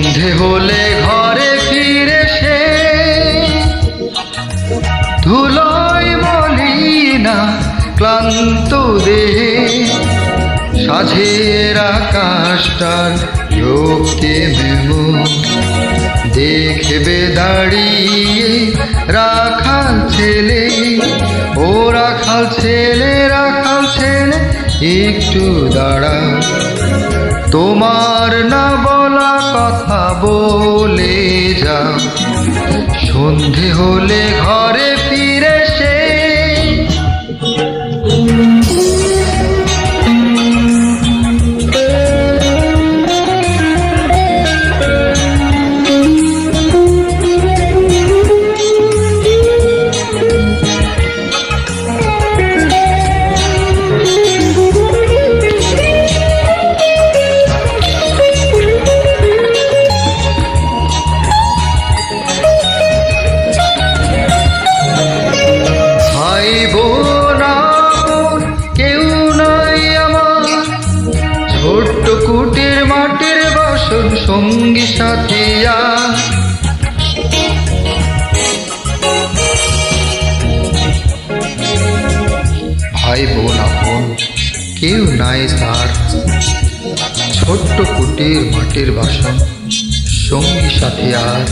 সন্ধে হলে ঘরে ফিরে সে ধুলোয় মলিনা ক্লান্ত দেহে সাঝের আকাশটার রক্তিম দেখবে দাঁড়িয়ে রাখাল ছেলে, ও রাখাল ছেলে, রাখাল ছেলে একটু দাঁড়া, তোমার না বলা কথা বলে যাও। সন্ধে হলে ঘরে ফিরে সে ছোট্ট কুটির মাটির বাসন সঙ্গী সাথিয়া, ভাই বোন আপন কেউ নাই তার, ছোট্ট কুটির মাটির বাসন সঙ্গী সাথিয়ার।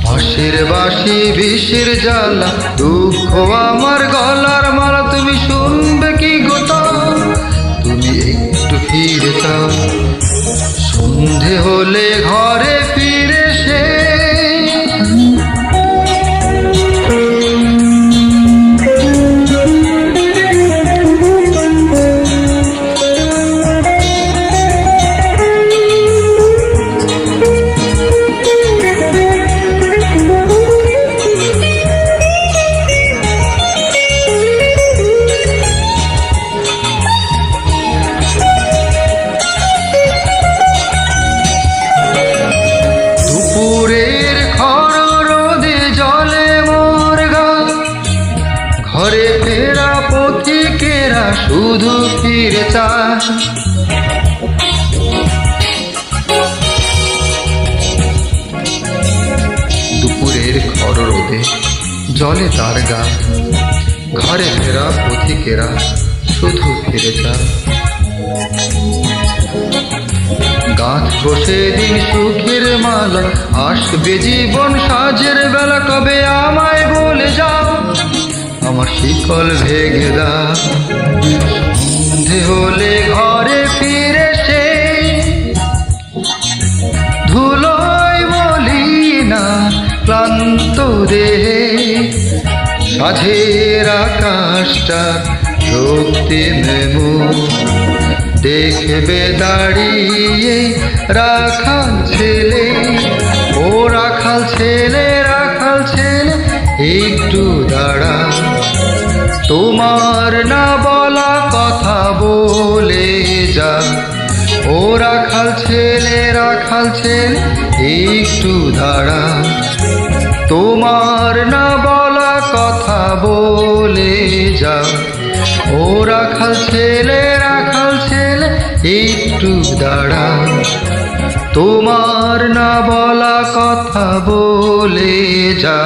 বাঁশির বাঁশি বিষের জ্বালা দুঃখ আমার গলার মালা, তুমি শুনবে কি গোটা, তুমি একটু ফিরে যাও। সন্ধে হলে ঘরে ফিরে সে ঘরে ফেরা পথিকেরা শুধু ফিরে চায়। দুপুরের খর রোদে জলে তার গা, ঘরে ফেরা পথিকেরা শুধু ফিরে চায়। গাছ বসে দিন সুখের মালা, আসবে জীবন সাজের বেলা, কবে আমায় বলে যাও আমার শিকল ভেঙে দাও। সন্ধে হলে ঘরে ফিরে সে ধুলোয় মলিনা ক্লান্ত দেহে সাঝের আকাশটা রক্তিম দেখবে দাঁড়িয়ে রাখাল ছেলে, ও রাখাল ছেলে, রাখাল ছেলে একটু দাঁড়া, তোমার না বলা কথা বলে যা। ও রাখাল ছেলে, রাখাল ছেলে একটু দাঁড়া, তোমার না বলা কথা বলে যা। ও রাখাল ছেলে, রাখাল ছেলে একটু দাঁড়া, তোমার না বলা কথা বলে যা।